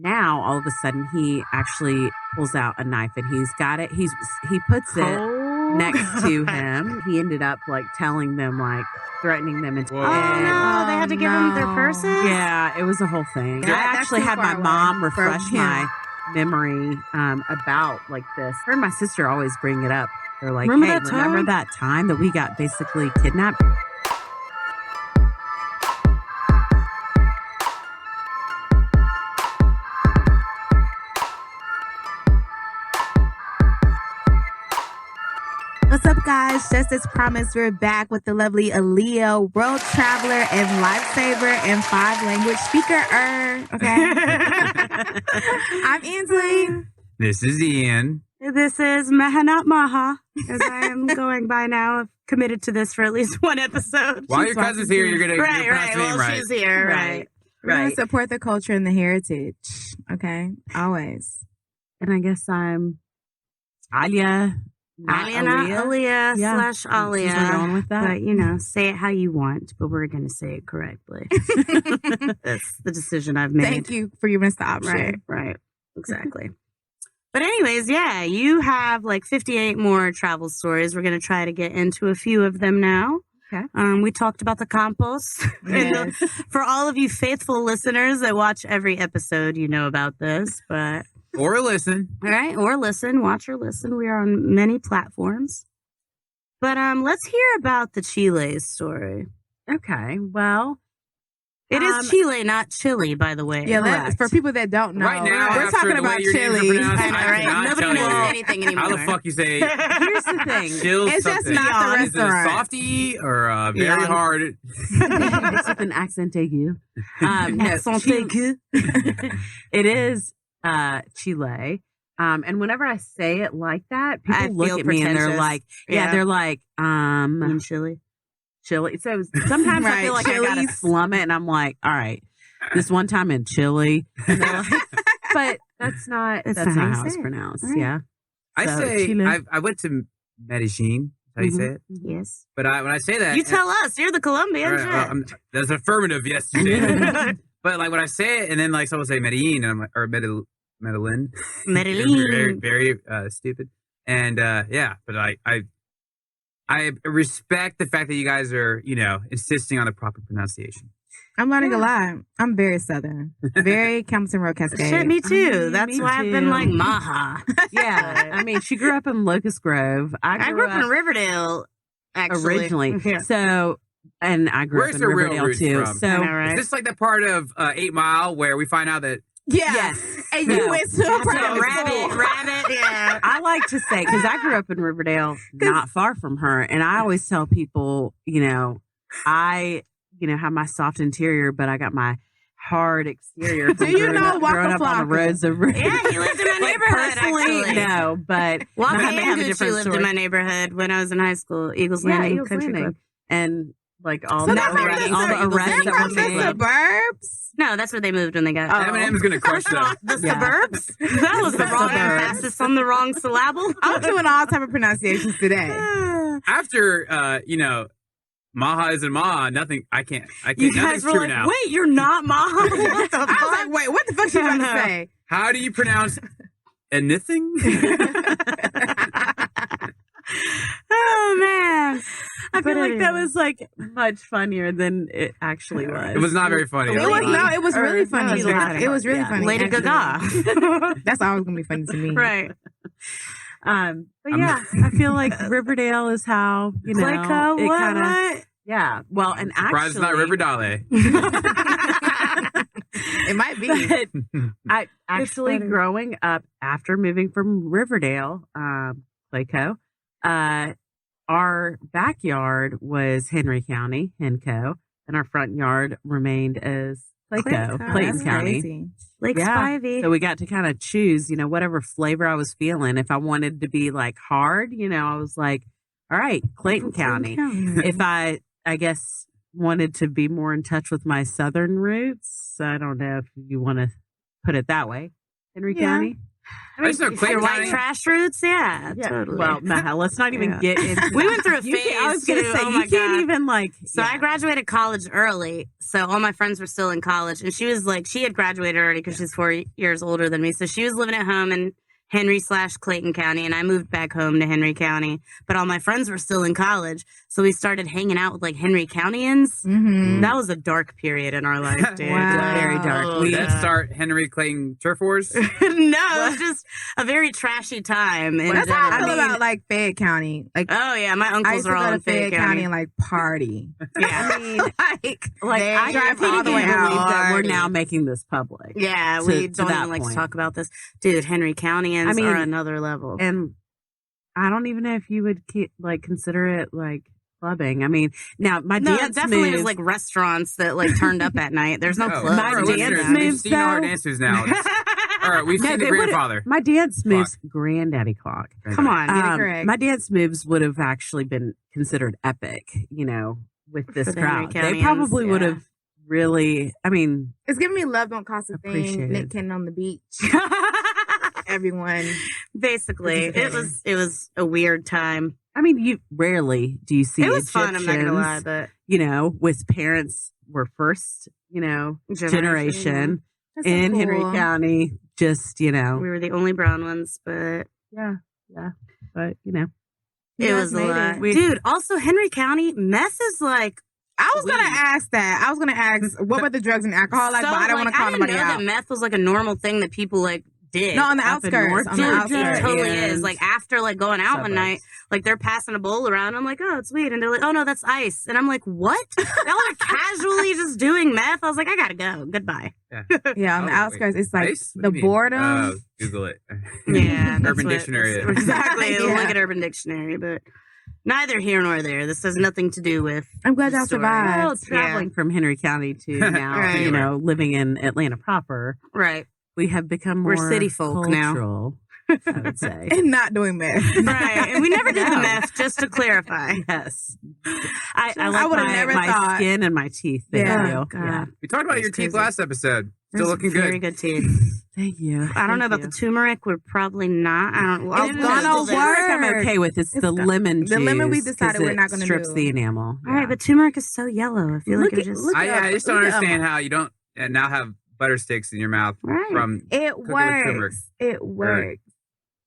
now all of a sudden he actually pulls out a knife and he's got it. He puts it next to him. He ended up like telling them, like threatening them into Whoa. bed. Oh no, they had to give him their purses? Yeah, it was a whole thing. Yeah, I actually had my mom refresh my memory about like this. Her and my sister always bring it up. They're like, remember that time that we got basically kidnapped? What's up, guys? Just as promised, we're back with the lovely Alia, world traveler and lifesaver and 5-language speaker. Okay. I'm Annsleigh. This is Ian. This is Maha, not Maha, as I am going by now. I've committed to this for at least one episode. While your cousin's here, you're going to pronounce the name right. She's here, right. We're going to support the culture and the heritage. Okay. Always. And I guess I'm Alia. Alia slash Alia. We're going with that. But, you know, say it how you want, but we're going to say it correctly. That's the decision I've made. Thank you for giving us the option. Right. Exactly. But anyways, yeah, you have like 58 more travel stories. We're going to try to get into a few of them now. Okay. We talked about the compost. Yes. For all of you faithful listeners that watch every episode, you know about this, but... Or listen. All right, or listen, watch or listen. We are on many platforms. But let's hear about the Chile story. Okay, well, it is Chile, not Chile, by the way. Yeah, for people that don't know, right now, we're talking about Chile. I know, right? Nobody knows anything anymore. How the fuck you say? Here's the thing. It's just not the Is it a softy or very hard? It's with an accent aigu. Accent aigu. It is Chile. And whenever I say it like that, people look at me and they're like, they're like, in Chile. Chile. So sometimes I feel like I gotta slum it and I'm like, all right, this one time in Chile. And they're like, but that's not how it's pronounced. Right. Yeah. I say, I went to Medellin. How you say it? Yes. But when I say that, you tell us. You're the Colombian. That's affirmative. Yes, you did. But like when I say it, and then like someone say Medellin, and I'm like, or Medellin. Very, very stupid. And but I respect the fact that you guys are, insisting on the proper pronunciation. I'm learning a lot. I'm very Southern. Very Campbellton Road Cascade. Shit, me too. That's why I've been like Maha. Yeah. I mean, she grew up in Locust Grove. I grew up in Riverdale, actually. Originally. Yeah. So, and I grew up in Riverdale too. From? So, is this like the part of 8 Mile where we find out that Yes. And you went to a rabbit, yeah. I like to say, because I grew up in Riverdale, not far from her, and I always tell people, I, have my soft interior, but I got my hard exterior. Do you know growing up on the roads of Riverdale? Yeah, you lived in my neighborhood, actually. No, but Waka and Gucci lived in my neighborhood when I was in high school. Eagles Landing Country Club. And like all the arrests that were made. Suburbs? No, that's where they moved when they got. Eminem's gonna crush that. The suburbs. That was the wrong emphasis on the wrong syllable. I'm doing all type of pronunciations today. After Maha isn't Maha. Nothing. I can't. You guys were like, now. wait, you're not Maha. What the fuck? I was like, wait, what the fuck you about to say? How do you pronounce anything? Oh man, I feel like that was like much funnier than it actually was. It was not very funny. It was really funny. It was really funny. Lady Gaga. That's always gonna be funny to me. Right. But yeah, I feel like Riverdale is how, Clayco, it what? kinda, yeah. Well, and actually, it's not Riverdale. It might be. I actually growing up after moving from Riverdale, Clayco, our backyard was Henry County, Henco, and our front yard remained as Clayco, Clayton County. Lake Spivey. So we got to kind of choose, whatever flavor I was feeling. If I wanted to be like hard, I was like, all right, Clayton County. If I guess wanted to be more in touch with my southern roots, I don't know if you want to put it that way, Henry County. I just know Clay Your white County. trash roots, yeah, totally. Well, Maha, let's not even Yeah. get into We that. went through a You can't- I was phase, gonna too. say, Oh you my can't God. even like. So I graduated college early. So all my friends were still in college. And she was like, she had graduated already because she's 4 years older than me. So she was living at home in Henry/Clayton County. And I moved back home to Henry County. But all my friends were still in college. So we started hanging out with like Henry Countyans. Mm-hmm. That was a dark period in our life, dude. Wow. Very dark. Oh, Did We- that start Henry Clayton Turf Wars? no, it was just a very trashy time. In That's how I feel general. about like Fayette County. Like Oh, yeah. My I uncles used to are all go to in Fayette Fayette County County. and like party. Yeah. I mean, like like I drive can't all the way even believe out. that we're now making this public. Yeah, to- we to don't that even like point. to talk about this. Dude, Henry Countyans I mean, are another level. And I don't even know if you would like consider it like clubbing. I mean, now my No, it dance definitely was moves, like restaurants that like turned up at night. There's no Oh, clubs. My our or dance listeners, anything. we've moves, seen all our though. dancers now. All right, we've No, seen the they would've- grandfather. my dance moves, granddaddy clock. Come on. Get it correct. My dance moves would have actually been considered epic, you know, with this For the Henry crowd. They Countyans, probably would yeah. have really. I mean, It's giving me love don't cost a Appreciate thing. it. Nick Cannon on the beach. Everyone. Basically, it was a weird time. I mean, you rarely do you see It was fun. I'm not gonna lie, Egyptians, but you know, with parents were first, you know, generation That's so in Henry cool. County. Just you know, We were the only brown ones, but yeah, but you know, it You was guys a made lot. it. Dude, also Henry County, meth is like I was gonna weed. ask that. I was gonna ask what were the drugs and alcohol like, so, but I don't want like, to call I didn't nobody know out. that meth was like a normal thing that people like did. No, on the Up in outskirts. North On the Dude, outskirts. it totally and is. Like after like going out one night, like they're passing a bowl around. I'm like, oh, it's weed, and they're like, oh no, that's ice, and I'm like, what? Y'all are casually just doing meth. I was like, I gotta go. Goodbye. Yeah, on the Oh, outskirts, it's like Ice? What the do you mean? boredom. Google it. Yeah, that's Urban what- Dictionary. Exactly. Yeah. Look at Urban Dictionary, but neither here nor there. This has nothing to do with. I'm glad y'all Story. well, survived. traveling from Henry County to now, Right. you know, living in Atlanta proper, Right. we have become more We're city folk now. cultural, I would say. And not doing meth. Right. And we never did the No. meth, just to clarify. Yes, I I like would've my, never my thought. skin and my teeth. Thank Yeah. you. Oh, God. Yeah. We talked about That's your teeth crazy. last episode. Still There's looking very good. good teeth. Thank you. I don't know Thank about the turmeric. We're probably not. I don't. I'll It's Google gonna this. work. I'm okay with. It's It's the got- lemon juice. the lemon we 'cause decided we're it not gonna strips do. the enamel. All right, but turmeric is so yellow. I feel Look like at- it just. look at- I just don't Look at understand how you don't now have butter sticks in your mouth Right. from It Cooking with turmeric. works. It works.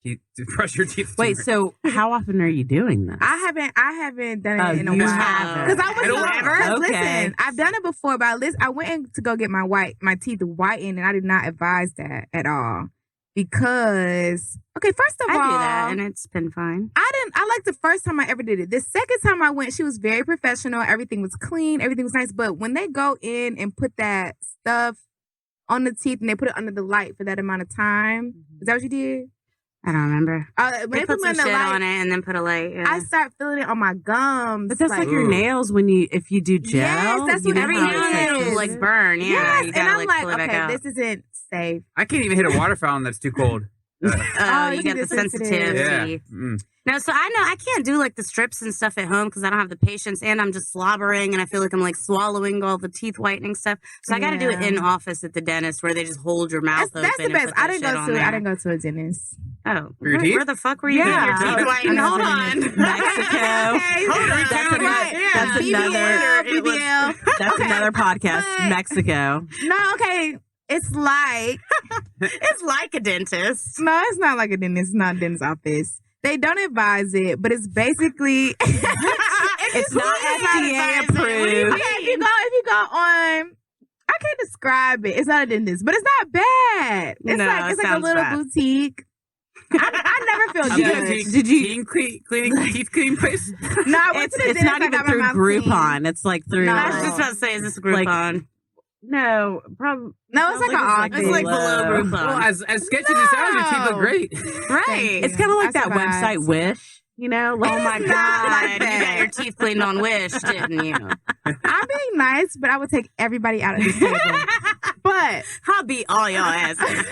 to brush your teeth. with Wait, turmeric. so how often are you doing this? I haven't done it Oh, in a you while. haven't. Because I was In a looking- while. 'cause Okay. listen, I've done it before, but I went in to go get my teeth whitened, and I did not advise that at all. Because first of I all, do that, and it's been fine. I liked the first time I ever did it. The second time I went, she was very professional. Everything was clean. Everything was nice. But when they go in and put that stuff on the teeth and they put it under the light for that amount of time, is that what you did? I don't remember. When They put me some in the shit light, on it and then put a light. Yeah. I start feeling it on my gums. But that's like your Ooh. nails when if you do gel. Yes, that's you what know Every how now and then it it is. will like burn. Yeah, Yes, you and gotta I'm like like, pull it back okay, out. this isn't safe. I can't even hit a water fountain that's too cold. Oh, Oh, you you got get the sensitive. sensitivity. Yeah. Mm. No, so I know I can't do like the strips and stuff at home because I don't have the patience and I'm just slobbering and I feel like I'm like swallowing all the teeth whitening stuff. So I got to do it Yeah. in office at the dentist where they just hold your mouth That's open. the and best. put that shit on there. I didn't go to a dentist. Oh, For your where, teeth? where the fuck were you Yeah. getting your teeth I whitened? know Hold what on. it is. Mexico. Okay. Hold on. That's Right. Yeah. another- It was- BBL. That's Okay, another podcast. but- Mexico. No, okay. It's like It's like a dentist. no, it's not like a dentist. It's not a dentist's office. They don't advise it, but it's basically It's not FDA advised. What do you approved. Okay, if you go on, I can't describe it. It's not a dentist, but it's not bad. It's No, like it it's like a sounds little bad. boutique. I never feel Did you go judged. to Did you- cleaning teeth cleaning place? No, I went It's, to the it's dentist. not I even got my through mouth cleaned. Groupon. It's like through. No. I was just about to say, is this a Like- Groupon? No, probably. No, it's like an office. It's like below Groupon. Well, as sketchy as it sounds, your teeth look great. Right. It's kind of like I that survived. website Wish. You know, like, Oh my It's God. not like You got that. your teeth cleaned on Wish, didn't you? I'm being nice, but I would take everybody out of this table. But I'll beat all y'all asses.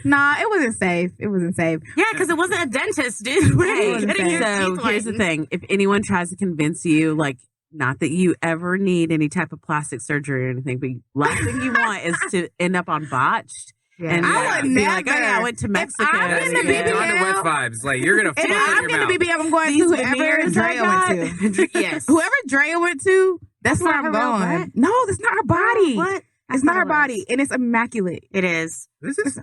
nah, it wasn't safe. It wasn't safe. Yeah, because it wasn't a dentist, dude. Where are you Hey, getting your so teeth here's the whitened? thing: if anyone tries to convince you, like, not that you ever need any type of plastic surgery or anything, but last thing you want is to end up on botched And I would be never. like, oh yeah, I went to Mexico. I'm That's in the good. BBL. Dawn to West vibes. Like you're gonna fuck If up I'm your in mouth. the BBL, I'm going These to whoever veneers I Drea went to. Yes. Whoever Drea went to, that's where not I'm her real going. butt? No, that's not her body. What? I It's thought not her it was. body, and it's immaculate. It is. This is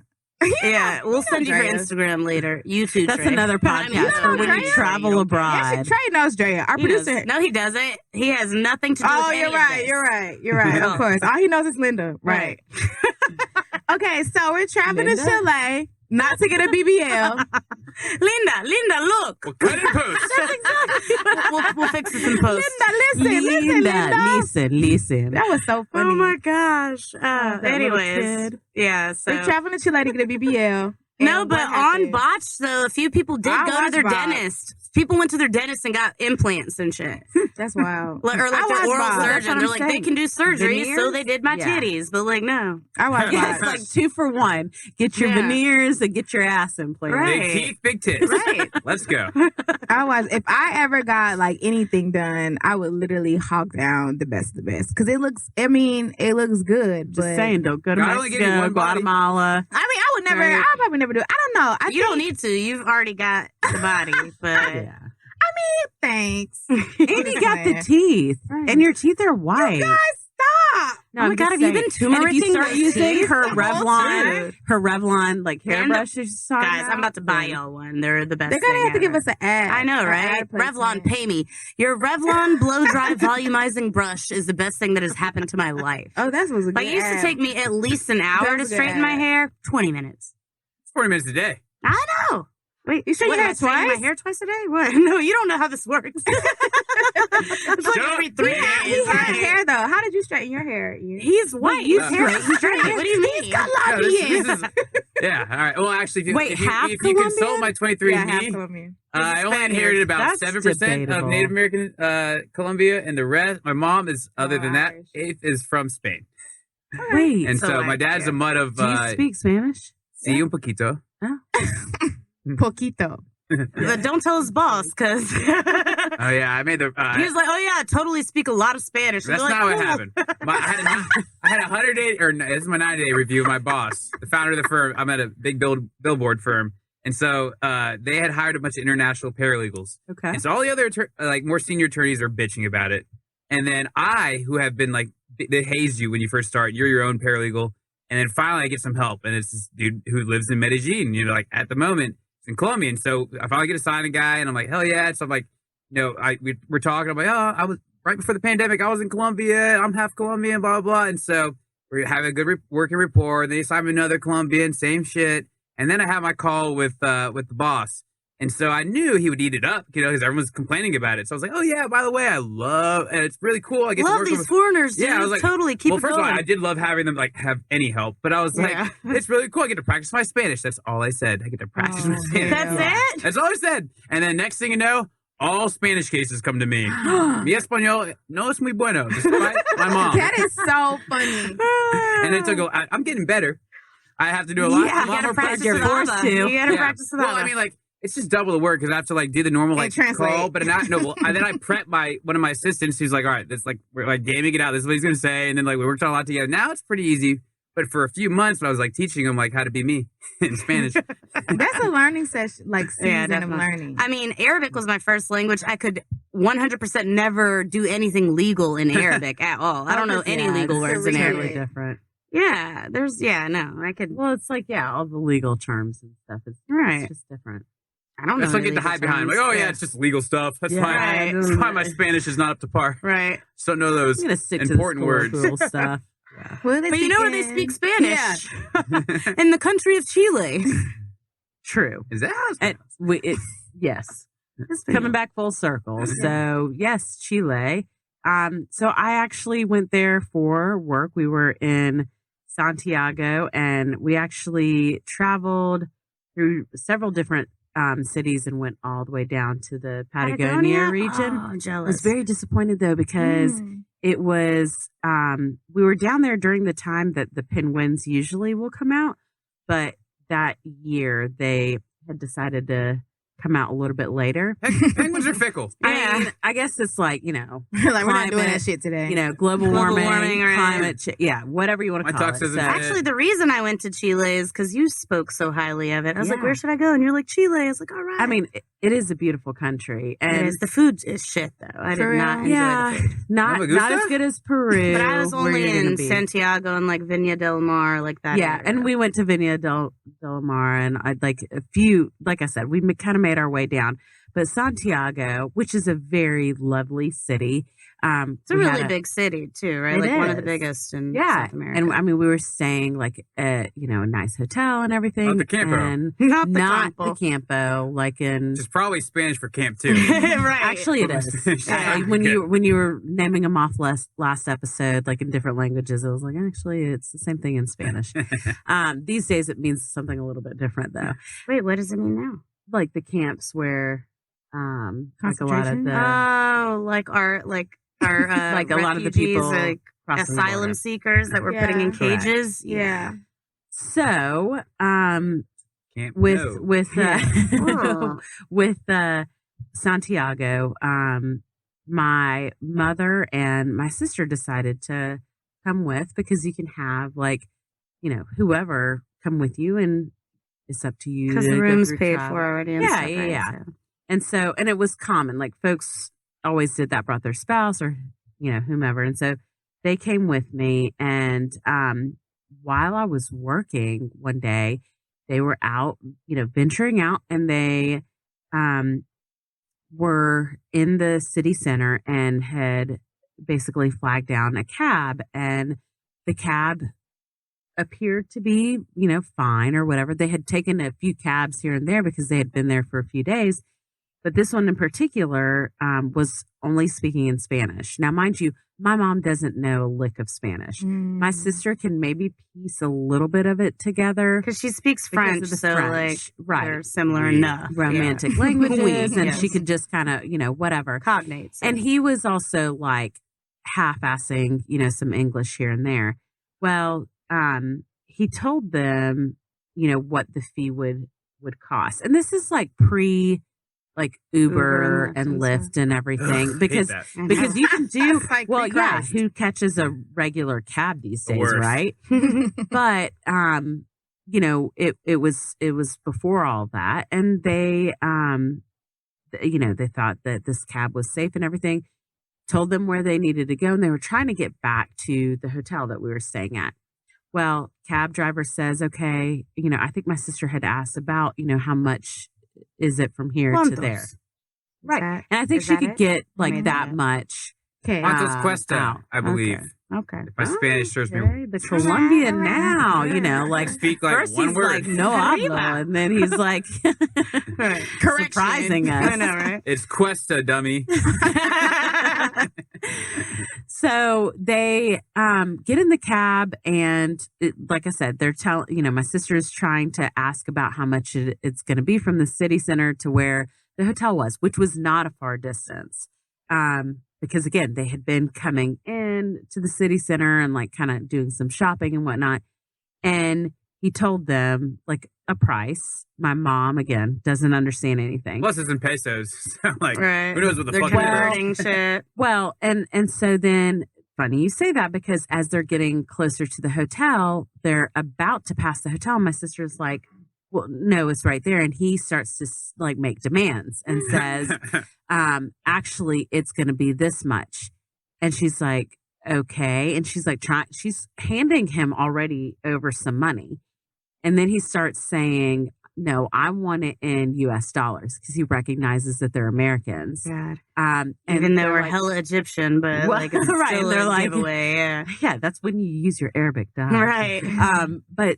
Yeah, we'll send you her Drea. Instagram later. YouTube. That's Trey. another I mean, podcast for when you Drea. travel Yeah, abroad. Trey knows Drea. Our He knows. producer. No, he doesn't. He has nothing to do with Oh, any you're of right. this. You're right. You're right. No. Of course. All he knows is Linda. Right. Okay, so we're traveling Linda? to Chile, not to get a BBL. Linda, look. we'll cut it in post. We'll fix this in post. Listen. That was so funny. Oh my gosh. that little Anyways, kid. yeah. So We're traveling to Chile to get a BBL. no, And but what on happened? Botch, though, a few people did I go to watched their Botch. dentist. People went to their dentist and got implants and shit. That's wild. Or like I their watched oral Botch. That's surgeon. what They're I'm like, they saying. can do surgery, so Veneers? they did my Yeah. titties. But like, no. I watched Yeah. It's Botch. like 2 for 1. Get your Yeah. veneers and get your ass implanted. Right. Big teeth, big tits. Right. Let's go. I was. If I ever got like anything done, I would literally hawk down the best of the best because it looks. I mean, it looks good. Just but saying, don't go to God only gave you Mexico, one body. Guatemala. I mean, I would never. Right. I'll probably never do it. I don't know. You don't need to. You've already got the body. But Yeah. Thanks. And you got the teeth. Right. And your teeth are white. Guys, stop. No, Oh my I'm God, just have you saying. been And if you turmericing start those using teeth? her The whole Revlon, time? her Revlon like And hairbrush she's talking guys, I'm about to buy yeah. y'all one. They're the best. They're gonna thing have to give ever. us an ad. I know, An right? ad placement. Revlon, pay me. Your Revlon blow dry volumizing brush is the best thing that has happened to my life. Oh, that was a good. Like, it used to ad. take me at least an hour That to was a good straighten my ad. hair. 20 minutes. It's 40 minutes a day. I know. Wait, You straighten what, your am I hair straightening twice? my hair twice a day? What? No, you don't know how this works. It's like Shut up. every 3 He days. had right? hair though. How did you straighten your hair? Ian? He's white. you His hair is straighten straight. What do you mean? He's got Yeah, lobby this is, yeah. All right. Well, actually, if you, Wait, if you, half if you consult Colombian? my 23andMe, Yeah, half Colombian. I only Spaniard. inherited about That's 7% of debatable. Native American Colombia, and the rest, my mom is, other than that, Irish. 8th is from Spain. Wait, And So, so like, my dad's a mutt of, do you speak Spanish? sí, un poquito. Poquito. But don't tell his boss, because he was Oh, yeah. I made the, like, oh, yeah, I totally speak a lot of Spanish. that's We're like, not what cool. happened. I had a 100-day, or no, this is my 90-day review of my boss, the founder of the firm. I'm at a big billboard firm. And so they had hired a bunch of international paralegals. Okay. And so all the other like more senior attorneys are bitching about it. And then I, who have been like, they haze you when you first start, you're your own paralegal. And then finally I get some help. And it's this dude who lives in Medellin, you know, like at the moment it's in Colombia. And so I finally get assigned a guy and I'm like, hell yeah. So I'm like, you know, we're talking. I'm like, oh, I was right before the pandemic. I was in Colombia. I'm half Colombian, blah, blah, blah. And so we're having a good working rapport. And they assign me another Colombian, same shit. And then I have my call with the boss. And so I knew he would eat it up, you know, because everyone's complaining about it. So I was like, oh, yeah, by the way, and it's really cool. I get to Love work these with. foreigners, dude. Yeah, I was like, totally keep Well, it first going. of all, I did love having them like have any help, but I was like, Yeah. it's really cool. I get to practice my Spanish. That's all I said. I get to practice my Oh, Spanish. That's Yeah. it? That's all I said. And then next thing you know, all Spanish cases come to me. Mi español no es muy bueno, despite my mom. That is so funny. And then so I'm getting better. I have to do a lot, Yeah, a lot You gotta more practice practice. You're with forced Abba. to. You gotta Yeah. practice with Well, Abba. I mean, like, it's just double the work because I have to like do the normal like translate. call, but not no. Well, and then I prep one of my assistants. Who's like, all right, this like we're like gaming it out. This is what he's gonna say, and then like we worked on a lot together. Now it's pretty easy. But for a few months, when I was like teaching him like how to be me in Spanish. That's a learning session, like Yeah, season of definitely. learning. I mean, Arabic was my first language. I could 100% never do anything legal in Arabic at all. I don't know any Yeah, legal it's words in really Arabic. different. Yeah, no, I could. Well, it's like, yeah, all the legal terms and stuff. It's Right. just different. I don't know. That's what I any get to hide legal behind. Like, terms. oh yeah, it's just legal stuff. That's Yeah, fine. Right. That's why my Spanish is not up to par. Right. Just don't know those I'm gonna stick important to words. the cool stuff. Yeah. Well, But you know where they speak Spanish? Yeah. In the country of Chile. True. Is that how it's And yes. Coming back full circle. So yes, Chile. So I actually went there for work. We were in Santiago and we actually traveled through several different cities and went all the way down to the Patagonia region. Oh, I jealous. was very disappointed though because Mm. it was we were down there during the time that the penguins usually will come out, but that year they had decided to come out a little bit later. Penguins are fickle. I mean, I guess it's like, you know, like we're not doing climate, that shit today. you know, global warming, climate, yeah, whatever you want to My call tux it. isn't So, dead. Actually, the reason I went to Chile is because you spoke so highly of it. I was like, Yeah. where should I go? And you're like, Chile. I was like, all right. I mean, it is a beautiful country, it and is. The food is shit, though. I did For not real? enjoy yeah, the food. not Magusta? as good as Peru. But I was where only you're gonna in be. Santiago and like Viña del Mar, like that. Yeah, area. and we went to Viña del Mar, and I'd like a few. Like I said, we kind of made our way down. But Santiago, which is a very lovely city, It's a really big city too, right? It Like one of the is. biggest in yeah, South America. and I mean, we were staying like at a nice hotel and everything. Not the campo. and not the not Campo. the campo, like in. Which is probably Spanish for camp too. right. Actually, it is. Yeah. When you were naming them off last episode, like in different languages, I was like, actually, it's the same thing in Spanish. These days, it means something a little bit different, though. Wait, what does it mean now? Like the camps where, like a lot of Concentration? the Like our like like a lot of the refugees, people like crossing the asylum border. seekers that were putting in Yeah. Correct. cages. Yeah. So, Camp with no. with Oh. with Santiago, my mother and my sister decided to come with because you can have like, whoever come with you, and it's up to you Because to the go room's through paid travel. for already. And Yeah, stuff, yeah, right? yeah. So- And it was common, like folks always did that, brought their spouse or, whomever. And so they came with me. And while I was working one day, they were out, venturing out, and they were in the city center and had basically flagged down a cab. And the cab appeared to be, fine or whatever. They had taken a few cabs here and there because they had been there for a few days. But this one in particular was only speaking in Spanish. Now, mind you, my mom doesn't know a lick of Spanish. My Mm. sister can maybe piece a little bit of it together. Because she speaks because French, of the so French. like they're similar Oui. enough. Romantic Yeah. languages, Oui, and yes. she could just kind of, whatever. Cognates. And he was also like half-assing, some English here and there. Well, he told them, what the fee would cost. And this is like pre like Uber and Lyft and everything, Ugh, because hate that. because you can do It's like well, yeah, pre-Christ. who catches a regular cab these The days, worst. right? But it was before all that, and they they thought that this cab was safe and everything, told them where they needed to go, and they were trying to get back to the hotel that we were staying at. Well, cab driver says, okay, I think my sister had asked about, how much is it from here to there? Right. And I think is she that could it? get like Made that that up. much. Okay. Quantas Cuesta, out. I believe. Okay. If my Spanish serves me. Okay, the Colombian now, I like speak like first one he's word. like no hablo, and then he's like surprising us. I know, right? It's Cuesta, dummy. So they get in the cab, and like I said, they're telling, my sister's trying to ask about how much it's going to be from the city center to where the hotel was, which was not a far distance. Because again, they had been coming in to the city center and like kind of doing some shopping and whatnot. And he told them like a price. My mom, again, doesn't understand anything. Plus, it's in pesos. So, like, Right. who knows what the They're fuck it is? converting shit. Well, and so then funny you say that, because as they're getting closer to the hotel, they're about to pass the hotel. My sister's like, well, no, it's right there. And he starts to like make demands and says, actually, it's going to be this much. And she's like, okay. And she's like, she's handing him already over some money. And then he starts saying, no, I want it in US dollars, because he recognizes that they're Americans. God. And Even though they're we're like, hella Egyptian, but Well, like it's right, still they're a like- giveaway. Yeah. yeah, that's when you use your Arabic dog. Right. But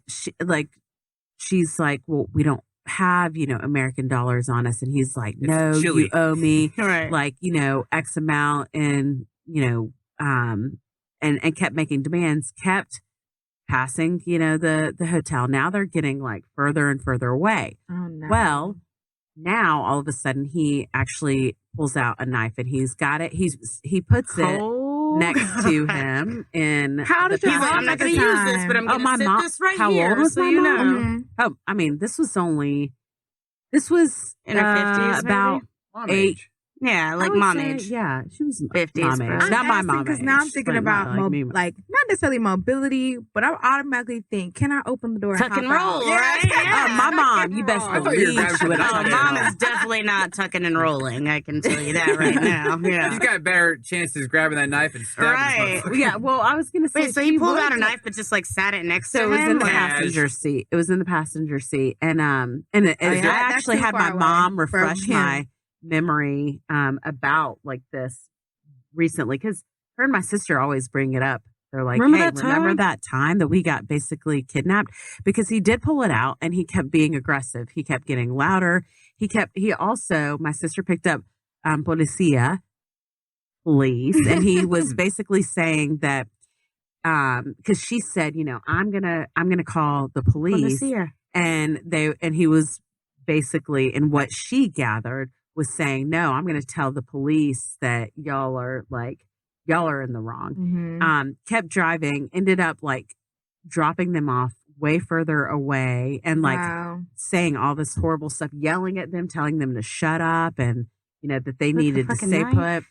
she's like, well, we don't have, American dollars on us. And he's like, no, Chile. you owe me Right. like, X amount, and, and kept making demands, kept passing, the hotel. Now they're getting like further and further away. Oh, no. Well, now all of a sudden he actually pulls out a knife, and he's got it. He puts it Oh. next to him in How did the your He's like, mom I'm not at going the to use this, time? but I'm Oh, going my to sit mom- this right how here. old was so my you mom? know. Mhm. Oh, I mean, this was only This was In her 50s, about Mom 8. age. Yeah, I like would mom say, age. Yeah, she was 50s mom age. probably. Not my mom because age. now I'm thinking but about not me. like not necessarily mobility, but I automatically think, can I open the door? Tuck and hop out? roll, Yeah, right? tuck and Yeah. Oh, my roll. mom, Tuck you and best roll. I thought you were believe grabbing she would the have Oh, tuck tucked and mom it is definitely not tucking and rolling. I can tell you that right now. Yeah. She's got better chances grabbing that knife and stabbing Right. this motherfucker. Yeah, well, I was gonna say. Wait, so she he pulled would out a have- knife, but just like sat it next So to it was him? in the Like, passenger seat. It was in the passenger seat, and yeah, I that's actually too had far my away mom from refresh him. my memory about like this recently, because her and my sister always bring it up. They're like, Remember "Hey, that remember time? that time that we got basically kidnapped?" Because he did pull it out, and he kept being aggressive. He kept getting louder. My sister picked up policia, police, and he was basically saying that because she said, I'm gonna call the police, and he was basically, and what she gathered was saying, no, I'm gonna tell the police that y'all are in the wrong. Mhm. Kept driving, ended up like dropping them off way further away, and like Wow. saying all this horrible stuff, yelling at them, telling them to shut up, and that they With the needed to fucking stay knife? put.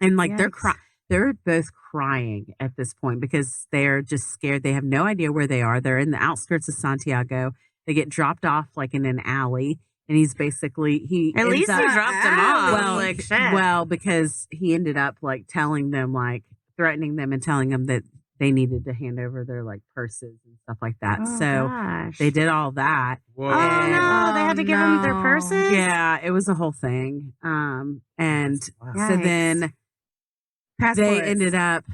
And like Yikes. they're both crying at this point because they're just scared. They have no idea where they are. They're in the outskirts of Santiago. They get dropped off like in an alley, and he's basically At ends least up, he dropped him off. well, like shit. well, because he ended up like telling them, like threatening them and telling them that they needed to hand over their like purses and stuff like that. Oh, So gosh. they did all that. Whoa. Oh no, they had to give him their no. purses. Yeah, it was a whole thing. And Wow. so Yikes. then Passports. they ended up.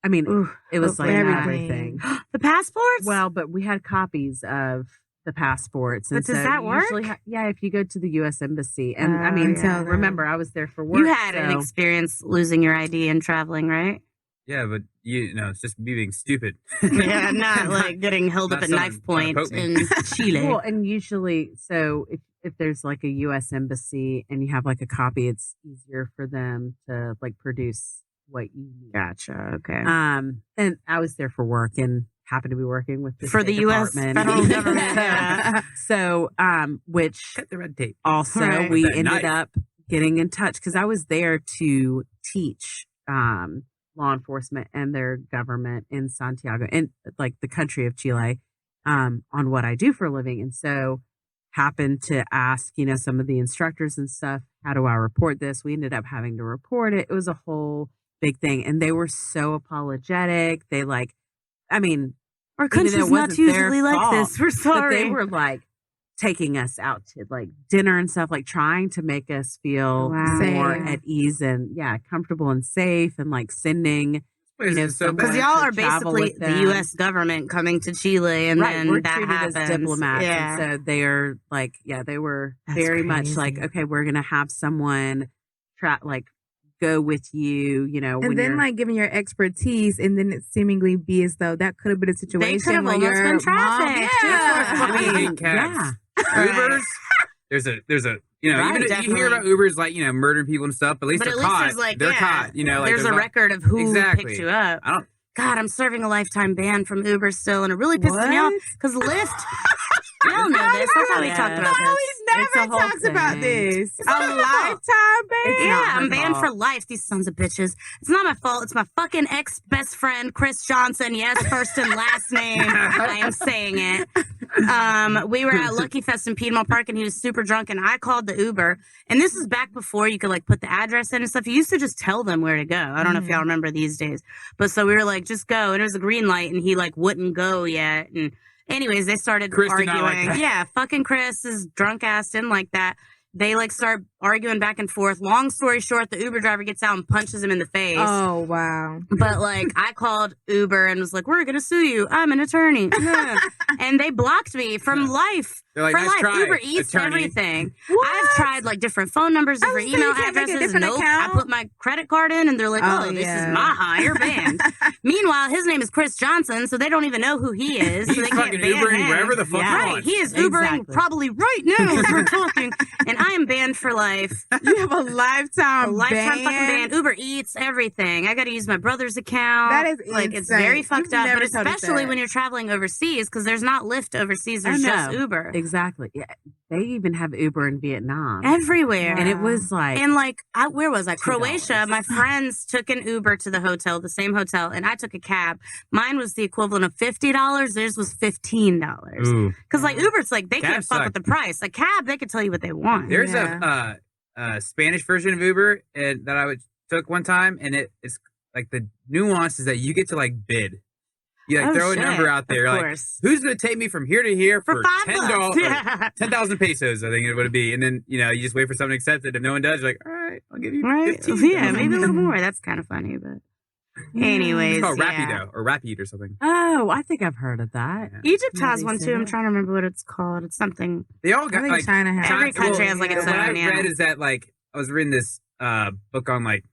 I mean, Ooh, it was like everything. everything. the passports. Well, but we had copies of the passports. And But does so that you work? usually yeah, if you go to the U.S. Embassy, and I Oh, mean, yeah. remember, I was there for work. you had an so- experience losing your ID and traveling, right? Yeah, but it's just me being stupid. Yeah, not like getting held up Not at someone knife trying to point poke me. in Chile. Well, and usually, so if there's like a U.S. embassy and you have like a copy, it's easier for them to like produce what you need. Gotcha. Okay. And I was there for work and happened to be working with the For the State U.S. Department. federal government. Yeah. So, which Cut the red tape. also Right. we That ended knife. up getting in touch because I was there to teach law enforcement and their government in Santiago, in like the country of Chile, on what I do for a living. And so happened to ask, some of the instructors and stuff, how do I report this? We ended up having to report it. It was a whole big thing. And they were so apologetic. They Our even though it country's not wasn't their usually like fault, this. We're but sorry. they were like taking us out to like dinner and stuff, like trying to make us feel Wow. more Safe. at ease and comfortable and safe, and like sending Place is so someone Because bad. y'all to are travel basically with the them. U.S. government coming to Chile, and then we're that treated happens. as diplomats, Yeah. and so they are like, they were That's very much like, crazy. okay, we're gonna have someone go with you, And when then you're like giving your expertise, and then it seemingly be as though that could have been a situation could've where almost your been mom- trafficked. Yeah. I I mean, mean, cabs. Right. Ubers. There's a Right, even if you definitely. hear about Ubers like murdering people and stuff, but at least But they're at least caught. there's like, they're yeah, caught. Like there's a not- record of who Exactly. picked you up. I don't. God, I'm serving a lifetime ban from Uber still, and it really pisses me off What? because Lyft. Y'all know this. I thought we Yeah. talked about No, this. he's It's a never whole talks about thing. this. It's A not my fault. lifetime ban. It's Yeah, not her I'm banned fault. for life. These sons of bitches. It's not my fault. It's my fucking ex best friend, Chris Johnson. Yes, first and last name. I am saying it. We were at Lucky Fest in Piedmont Park, and he was super drunk, and I called the Uber. And this is back before you could like put the address in and stuff. You used to just tell them where to go. I don't know if y'all remember these days, but so we were like, just go, and it was a green light, and he like wouldn't go yet. And anyways, they started Chris did arguing. not like that. Yeah, fucking Chris is drunk ass didn't like that. They like start arguing back and forth. Long story short, the Uber driver gets out and punches him in the face. Oh wow. But like I called Uber and was like, "We're gonna sue you. I'm an attorney," and they blocked me from life. They're like, For nice life, try, Uber Eats attorney. everything. What? I've tried like different phone numbers, I was different saying, email you can't make a addresses. different Nope. account? I put my credit card in, and they're like, Oh, "Oh, this is yeah. Maha. You're banned." Meanwhile, his name is Chris Johnson, so they don't even know who he is. So He's they can't fucking ban Ubering him. wherever the fuck he Right. wants. He is Ubering Exactly. probably right now as we're talking, and I am banned for life. You have a lifetime A lifetime ban. fucking ban. Uber Eats, everything. I got to use my brother's account. That is like it's insane. very fucked You've up. never But told us especially that. when you're traveling overseas, because There's not Lyft overseas. There's just Uber. Exactly. Yeah. They even have Uber in Vietnam. Everywhere. And it was like... And like, where was I? Croatia. My friends took an Uber to the hotel, the same hotel, and I took a cab. Mine was the equivalent of $50. Theirs was $15. Because like Uber's like, they can't fuck with the price. A cab, they can tell you what they want. There's a Spanish version of Uber that I took one time, and it's like the nuance is that you get to like bid. You like throw a number out there, like who's going to take me from here to here for $10, 10,000 pesos, I think it would be, and then you just wait for someone to accept it. If no one does, you're like, all right, I'll give you 15. Yeah, maybe a little more. That's kind of funny, but anyways, it's called Rapido or Rapid or something. Oh, I think I've heard of that. Egypt has one too. I'm trying to remember what it's called. It's something. They all got like China has. Every country has like its own. What I read is that like I was reading this book on like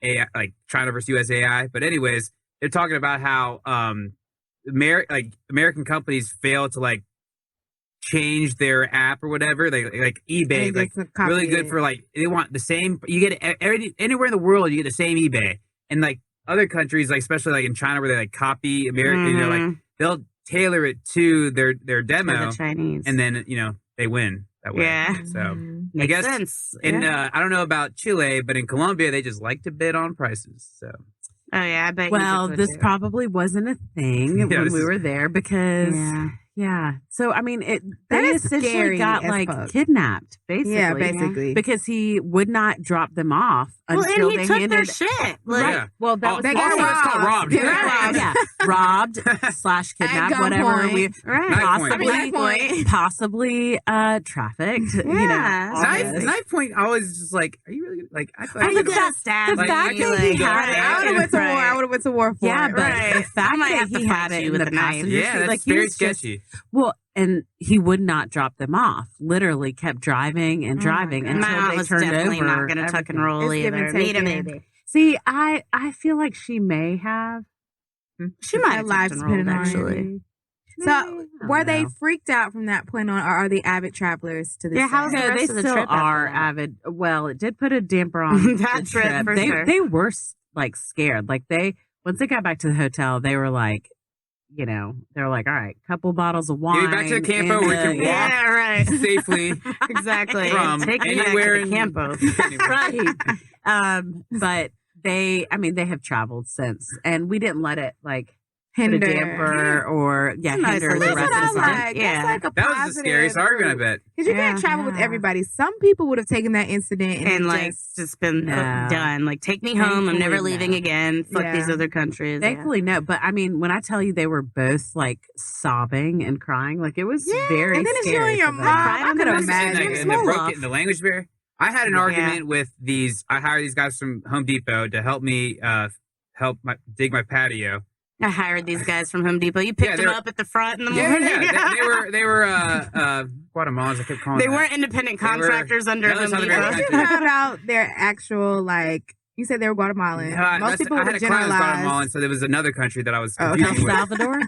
AI, like China versus US AI, but anyways, they're talking about how American companies fail to like change their app or whatever. Like eBay, like really good for like they want the same. You get it anywhere in the world, you get the same eBay, and like other countries, like especially like in China, where they like copy American, like they'll tailor it to their demo, the Chinese, and then they win that way. Yeah, so makes I guess sense. And I don't know about Chile, but in Colombia, they just like to bid on prices. So. Oh yeah, I bet. Well, this probably wasn't a thing when we were there because So I mean, they essentially got like kidnapped, basically. Yeah, basically because he would not drop them off until and he took their shit. Like, well, that was robbed. Yeah, robbed / kidnapped, whatever. Possibly trafficked. Knife point. I was just like, are you really like? I look at the fact that he had it. I would have went to war. I would have went to war for it. Yeah, but the fact that he had it with a knife. Yeah, that's very sketchy. Well, and he would not drop them off. Literally kept driving and driving until they was turned definitely over. Not going to tuck and roll either. Need a baby. See, I feel like she may have. She might have tucked and rolled, actually. So, were they freaked out from that point on, or are they avid travelers to this? Yeah, how's the rest they of the still trip are avid. Well, it did put a damper on that trip. For sure. They were like scared. Like once they got back to the hotel, they were like, they were like, all right, couple bottles of wine. Get back to the campo where you can walk safely. Exactly. From Take anywhere in campo. Right. But they have traveled since, and we didn't let it like hinder put a damper or hinder the rest of the like. Yeah, like that was the scariest argument, I bet. Because you can't travel with everybody. Some people would have taken that incident and like just been done. Like, take me home. I'm never leaving again. Fuck these other countries. Thankfully, no. But I mean, when I tell you they were both like sobbing and crying, like it was very and then scary. It's you and your mom. I could imagine. The language barrier. I had an argument with these. I hired these guys from Home Depot to help me dig my patio. I hired these guys from Home Depot. You picked them up at the front in the morning. Yeah. They were Guatemalans. I kept calling them. They weren't independent contractors under Home Depot. You found out their actual you said they were Guatemalan. Most people would generalize. I had a client was Guatemalan, so there was another country that I was confusing El Salvador.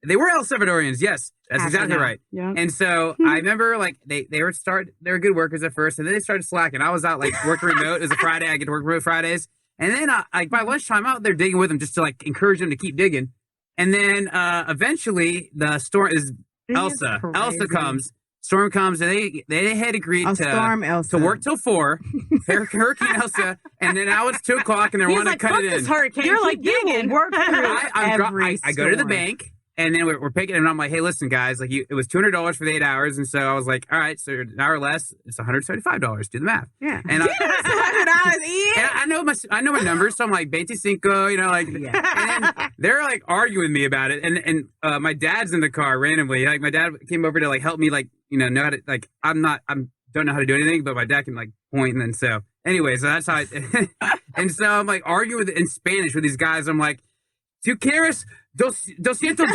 They were El Salvadorians. Yes, that's exactly right. Yeah. And so I remember they were good workers at first, and then they started slacking. I was out like working remote. It was a Friday. I get to work remote Fridays. And then, by lunchtime, out there digging with them just to like encourage them to keep digging. And then, eventually, the storm is Elsa. Elsa comes. Storm comes, and they had agreed to work till 4. Hurricane Elsa, and then now it's 2:00, and they're wanting to cut it in. Hurricane. You're like, you will work through I go to the bank. And then we're picking it, and I'm like, hey, listen, guys, like it was $200 for the 8 hours. And so I was like, all right, so an hour less, it's $175. Do the math. Yeah. And $200, Ian. And I know my numbers, so I'm like, 25, And then they're like arguing with me about it. And my dad's in the car randomly. Like my dad came over to like help me, like, know how to, like, don't know how to do anything, but my dad can like point. And then so anyway, so that's how and so I'm like arguing in Spanish with these guys. I'm like, ¿tú quieres $200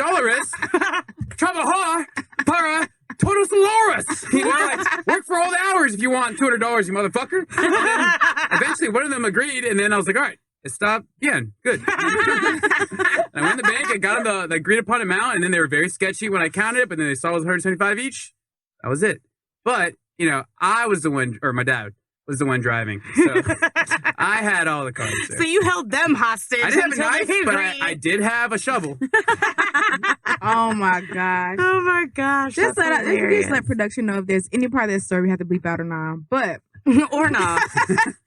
trabajar para todos los horas? Like, work for all the hours if you want $200, you motherfucker. And then eventually one of them agreed, and then I was like, all right, stop again. Good. I went to the bank, I got them the agreed upon amount, and then they were very sketchy when I counted it, but then they saw it was $175 each. That was it. But, I was the one, or my dad was the one driving. So I had all the cards there. So you held them hostage. I didn't have a until knife, they but agreed. I did have a shovel. Oh my gosh. Oh my gosh. Just that's let hilarious. just let production know if there's any part of this story we have to bleep out or not. But or not.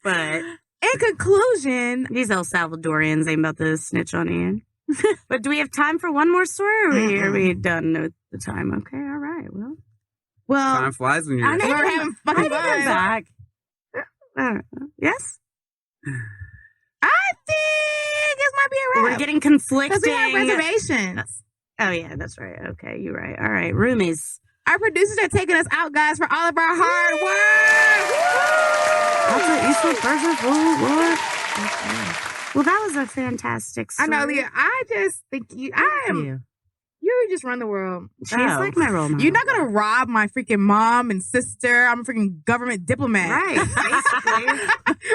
But in conclusion, these El Salvadorians ain't about to snitch on Ian. But do we have time for one more story? Or are we done with the time? Okay, all right. Well, Time flies when I you're know. we're having fucking Come fun. back. Yes? I think this might be a We're wrap. getting Because conflicting. we have reservations. Oh, yeah, that's right. Okay, you're right. All right, roomies. Our producers are taking us out, guys, for all of our hard work. That's an Eastern person for what? Well, that was a fantastic I story. know, Leah. I just think you just run the world. She's like my role model. You're not gonna rob my freaking mom and sister. I'm a freaking government diplomat. Right,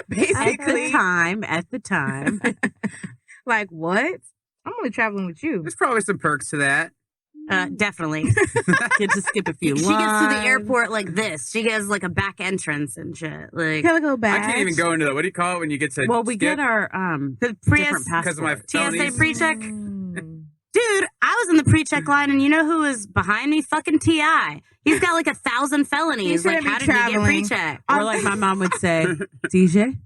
Basically. At the time. Like what? I'm only traveling with you. There's probably some perks to that. Definitely. Get to skip a few She gets to the lines. airport like this. She gets like a back entrance and shit. Like Calico badge. I can't even go into that. What do you call it when you get to Well, we skip? get our the different because of my passports. TSA felonies? pre-check. Mm. Dude, I was in the pre-check line, and you know who was behind me? Fucking Ti. He's got like 1,000 felonies. He Like, shouldn't how be did he get traveling. pre-check? Or like my mom would say, DJ.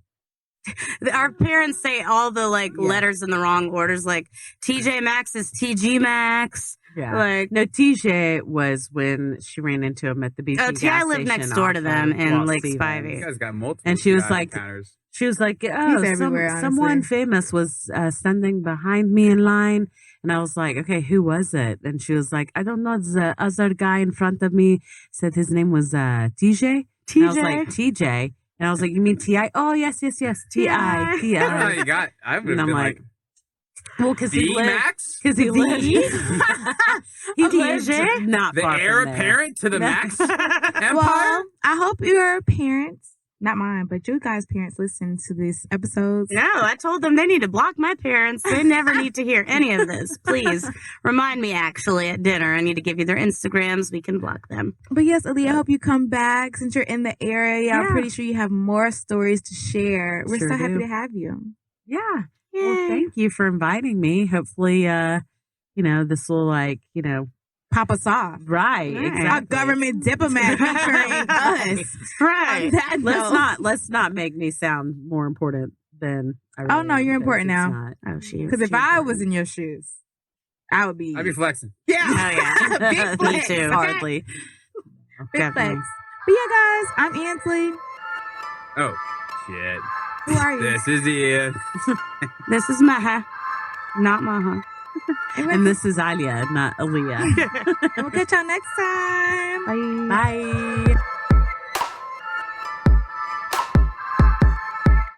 Our parents say all the like Yeah. letters in the wrong orders. Like TJ Maxx is TG Maxx. Yeah. Like No, TJ was when she ran into him at the BP Oh, gas Ti lived next station door to off them of in Walt Lake Stevens. Spivey. You guys got multiple. And she was guy like- encounters. She was like, oh, everywhere, someone honestly. famous was standing behind me in line. And I was like, okay, who was it? And she was like, I don't know. The other guy in front of me said his name was TJ. And I was like, TJ. And I was like, you mean T.I.? Oh, yes. T.I. I don't know how T.I. you got. I would And have I'm been like, like, well, because he D lived. Max, Because he lived. he lived TJ? not the far heir from there. apparent to the Max Empire. Well, I hope your parents, not mine, but you guys' parents listen to these episodes. No, I told them they need to block my parents. They never need to hear any of this. Please remind me actually at dinner. I need to give you their Instagrams. We can block them. But yes, Aaliyah, I hope you come back since you're in the area. I'm Yeah. pretty sure you have more stories to share. We're Sure so happy do. to have you. Yeah. Well, Yay. thank you for inviting me. Hopefully, this will Pop us off. right. Right. Exactly. A government diplomat featuring us. Right. On that note. Let's not make me sound more important than I Oh, really no, am, you're 'cause important it's now. not. Oh, she. Because if she's I right. was in your shoes, I would be. I'd be flexing. yeah. Oh, yeah. Big Me flex, too. okay? Hardly. Big Definitely. flex. But yeah, guys, I'm Ansley. Oh shit! Who are you? This is the. This is Maha, not Maha. And this is Alia, not Aaliyah. And we'll catch y'all next time. Bye. Bye.